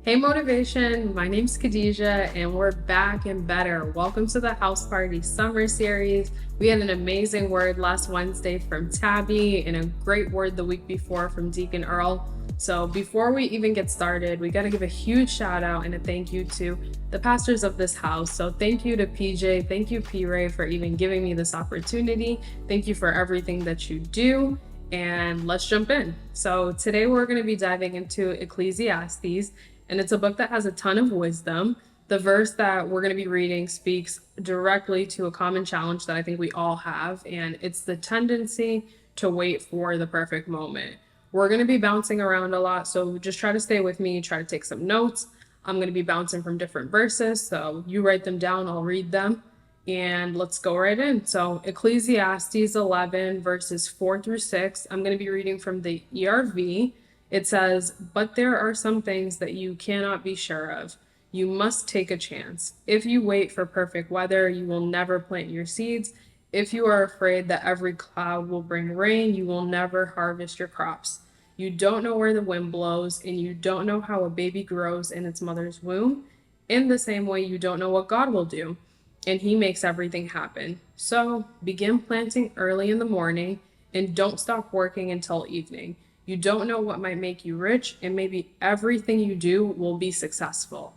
Hey Motivation, my name's Khadiga and we're back and better. Welcome to the House Party Summer Series. We had an amazing word last Wednesday from Tabby and a great word the week before from Deacon Earl. So before we even get started, we got to give a huge shout out and a thank you to the pastors of this house. So thank you to PJ, thank you P. Ray for even giving me this opportunity. Thank you for everything that you do. And let's jump in. So today we're going to be diving into Ecclesiastes. And it's a book that has a ton of wisdom. The verse that we're going to be reading speaks directly to a common challenge that I think we all have, and it's the tendency to wait for the perfect moment. We're going to be bouncing around a lot, so just try to stay with me, try to take some notes. I'm going to be bouncing from different verses, so you write them down, I'll read them, and let's go right in. So Ecclesiastes 11, verses 4 through 6, I'm going to be reading from the ERV. It says, "But there are some things that you cannot be sure of. You must take a chance. If you wait for perfect weather, you will never plant your seeds. If you are afraid that every cloud will bring rain, you will never harvest your crops. You don't know where the wind blows, and you don't know how a baby grows in its mother's womb. In the same way, you don't know what God will do, and He makes everything happen. So begin planting early in the morning, and don't stop working until evening. You don't know what might make you rich, and maybe everything you do will be successful."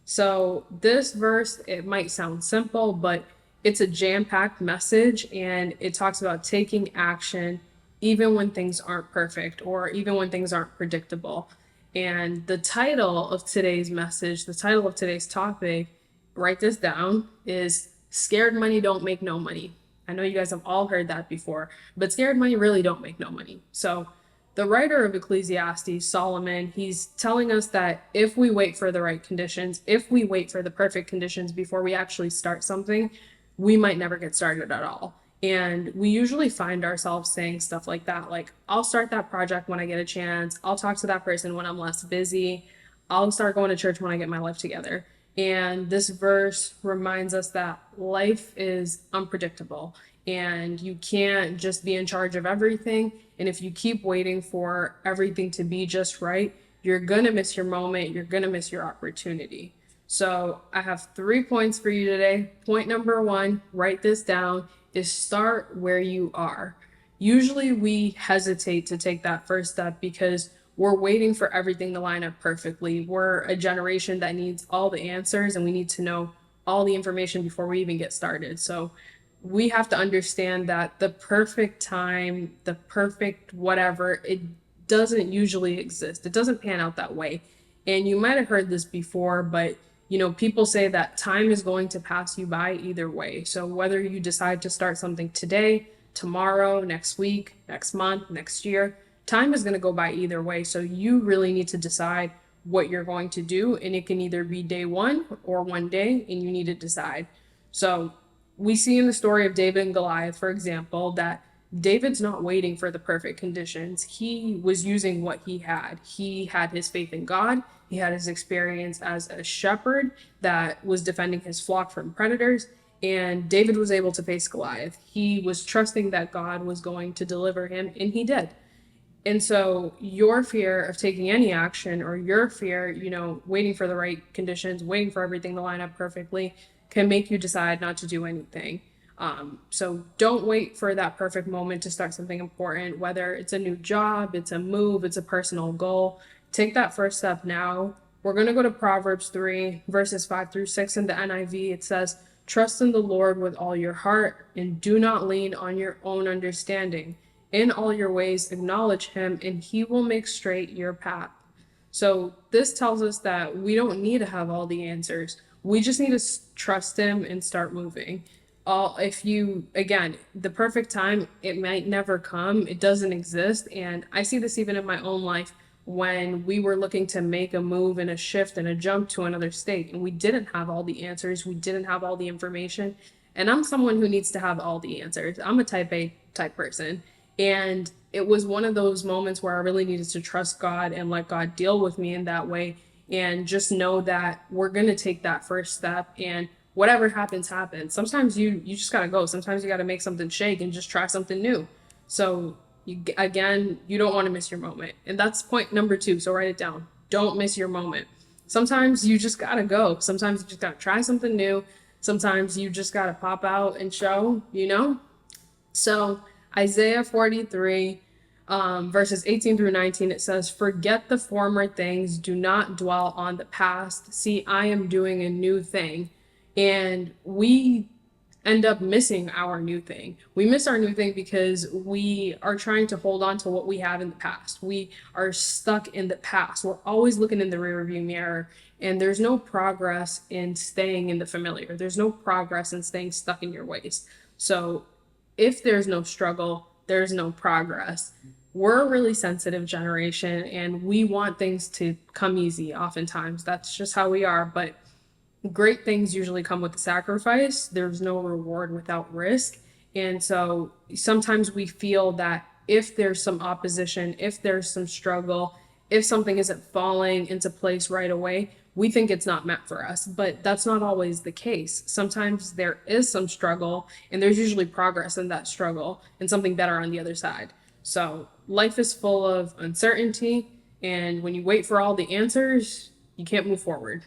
So this verse, it might sound simple, but it's a jam-packed message, and it talks about taking action even when things aren't perfect or even when things aren't predictable. And the title of today's message, the title of today's topic, write this down, is "Scared Money Don't Make No Money." I know you guys have all heard that before, but scared money really don't make no money. So the writer of Ecclesiastes, Solomon, he's telling us that if we wait for the right conditions, if we wait for the perfect conditions before we actually start something, we might never get started at all. And we usually find ourselves saying stuff like that, like, I'll start that project when I get a chance. I'll talk to that person when I'm less busy. I'll start going to church when I get my life together. And this verse reminds us that life is unpredictable and you can't just be in charge of everything. And if you keep waiting for everything to be just right, you're going to miss your moment. You're going to miss your opportunity. So I have 3 points for you today. Point number 1, write this down, is start where you are. Usually we hesitate to take that first step because we're waiting for everything to line up perfectly. We're a generation that needs all the answers and we need to know all the information before we even get started. So we have to understand that the perfect time, the perfect whatever, it doesn't usually exist. It doesn't pan out that way. And you might have heard this before, but people say that time is going to pass you by either way. So whether you decide to start something today, tomorrow, next week, next month, next year, time is going to go by either way. So you really need to decide what you're going to do. And it can either be day one or one day, and you need to decide. So we see in the story of David and Goliath, for example, that David's not waiting for the perfect conditions. He was using what he had. He had his faith in God. He had his experience as a shepherd that was defending his flock from predators. And David was able to face Goliath. He was trusting that God was going to deliver him, and he did. And so your fear of taking any action, or your fear, waiting for the right conditions, waiting for everything to line up perfectly, can make you decide not to do anything. So don't wait for that perfect moment to start something important, whether it's a new job, it's a move, it's a personal goal. Take that first step now. We're going to go to Proverbs 3, verses 5 through 6 in the NIV. It says, "Trust in the Lord with all your heart and do not lean on your own understanding. In all your ways, acknowledge Him, and He will make straight your path." So this tells us that we don't need to have all the answers. We just need to trust Him and start moving. The perfect time, it might never come. It doesn't exist. And I see this even in my own life when we were looking to make a move and a shift and a jump to another state, and we didn't have all the answers. We didn't have all the information. And I'm someone who needs to have all the answers. I'm a type A type person. And it was one of those moments where I really needed to trust God and let God deal with me in that way. And just know that we're going to take that first step, and whatever happens, happens. Sometimes you just got to go. Sometimes you got to make something shake and just try something new. So you don't want to miss your moment. And that's point number 2. So write it down. Don't miss your moment. sometimes you just gotta go. Sometimes you just gotta try something new. Sometimes you just gotta pop out and show. So Isaiah 43, verses 18 through 19, it says, "Forget the former things, do not dwell on the past. See, I am doing a new thing." And we end up missing our new thing. We miss our new thing because we are trying to hold on to what we have in the past. We are stuck in the past. We're always looking in the rearview mirror, and there's no progress in staying in the familiar. There's no progress in staying stuck in your ways. So if there's no struggle, there's no progress. We're a really sensitive generation, and we want things to come easy oftentimes. That's just how we are. But great things usually come with a sacrifice. There's no reward without risk. And so sometimes we feel that if there's some opposition, if there's some struggle, if something isn't falling into place right away, we think it's not meant for us. But that's not always the case. Sometimes there is some struggle, and there's usually progress in that struggle and something better on the other side. So life is full of uncertainty, and when you wait for all the answers, you can't move forward.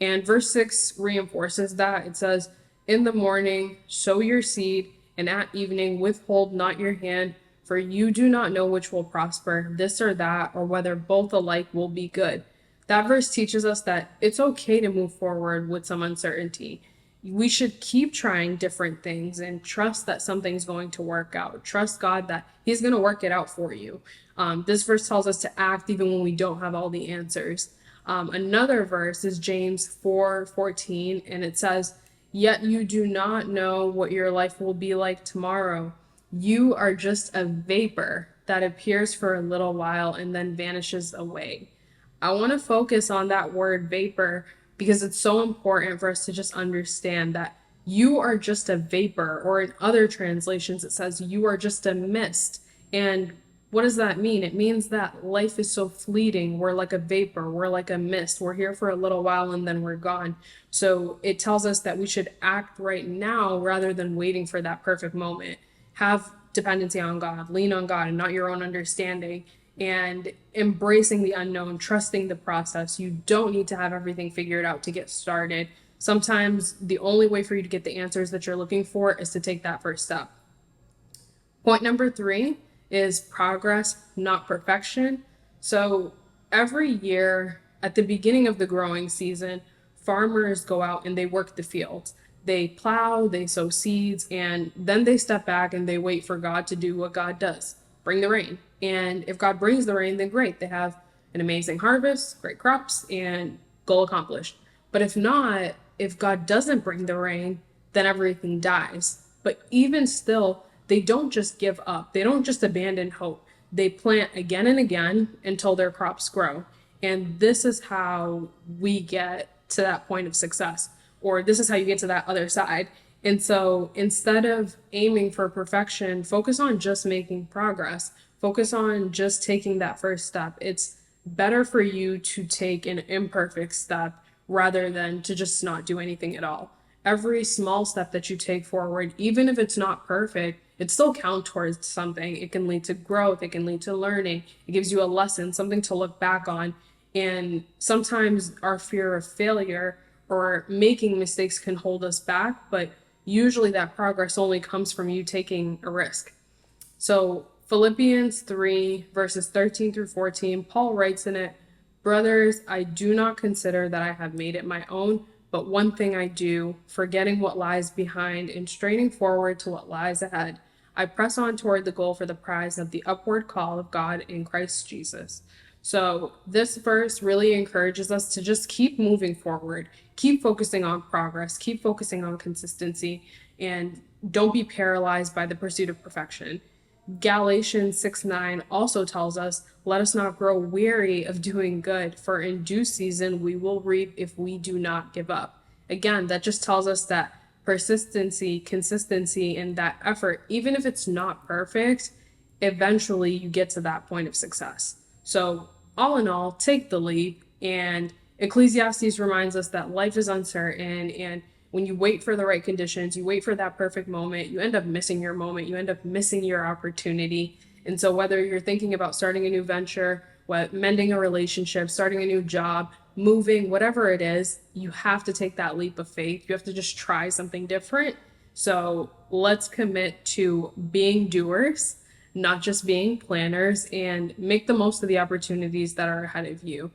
And verse 6 reinforces that. It says, "In the morning, sow your seed, and at evening, withhold not your hand, for you do not know which will prosper, this or that, or whether both alike will be good." That verse teaches us that it's okay to move forward with some uncertainty. We should keep trying different things and trust that something's going to work out. Trust God that He's going to work it out for you. This verse tells us to act even when we don't have all the answers. Another verse is James 4:14, and it says, "Yet you do not know what your life will be like tomorrow. You are just a vapor that appears for a little while and then vanishes away." I want to focus on that word vapor because it's so important for us to just understand that you are just a vapor, or in other translations, it says you are just a mist. And what does that mean? It means that life is so fleeting. We're like a vapor. We're like a mist. We're here for a little while and then we're gone. So it tells us that we should act right now rather than waiting for that perfect moment. Have dependency on God, lean on God and not your own understanding, and embracing the unknown, trusting the process. You don't need to have everything figured out to get started. Sometimes the only way for you to get the answers that you're looking for is to take that first step. Point number 3 is progress, not perfection. So every year at the beginning of the growing season, farmers go out and they work the fields. They plow, they sow seeds, and then they step back and they wait for God to do what God does, bring the rain. And if God brings the rain, then great. They have an amazing harvest, great crops, and goal accomplished. But if not, if God doesn't bring the rain, then everything dies. But even still, they don't just give up. They don't just abandon hope. They plant again and again until their crops grow. And this is how we get to that point of success, or this is how you get to that other side. And so instead of aiming for perfection, focus on just making progress. Focus on just taking that first step. It's better for you to take an imperfect step rather than to just not do anything at all. Every small step that you take forward, even if it's not perfect, it still counts towards something. It can lead to growth. It can lead to learning. It gives you a lesson, something to look back on. And sometimes our fear of failure or making mistakes can hold us back, but usually that progress only comes from you taking a risk. So Philippians 3, verses 13 through 14, Paul writes in it, "Brothers, I do not consider that I have made it my own, but one thing I do, forgetting what lies behind and straining forward to what lies ahead, I press on toward the goal for the prize of the upward call of God in Christ Jesus." So this verse really encourages us to just keep moving forward, keep focusing on progress, keep focusing on consistency, and don't be paralyzed by the pursuit of perfection. Galatians 6:9 also tells us, "Let us not grow weary of doing good, for in due season we will reap if we do not give up." Again, that just tells us that persistency, consistency, and that effort, even if it's not perfect, eventually you get to that point of success. So all in all, take the leap. And Ecclesiastes reminds us that life is uncertain, and when you wait for the right conditions, you wait for that perfect moment, you end up missing your moment, you end up missing your opportunity. And so whether you're thinking about starting a new venture, mending a relationship, starting a new job, moving, whatever it is, you have to take that leap of faith. You have to just try something different. So let's commit to being doers, not just being planners, and make the most of the opportunities that are ahead of you.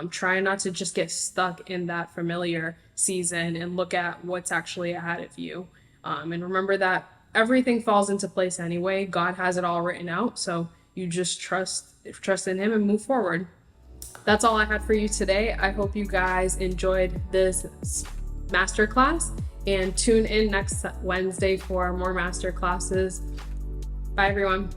Try not to just get stuck in that familiar season and look at what's actually ahead of you. And remember that everything falls into place anyway. God has it all written out. So you just trust in him and move forward. That's all I had for you today. I hope you guys enjoyed this masterclass, and tune in next Wednesday for more masterclasses. Bye, everyone.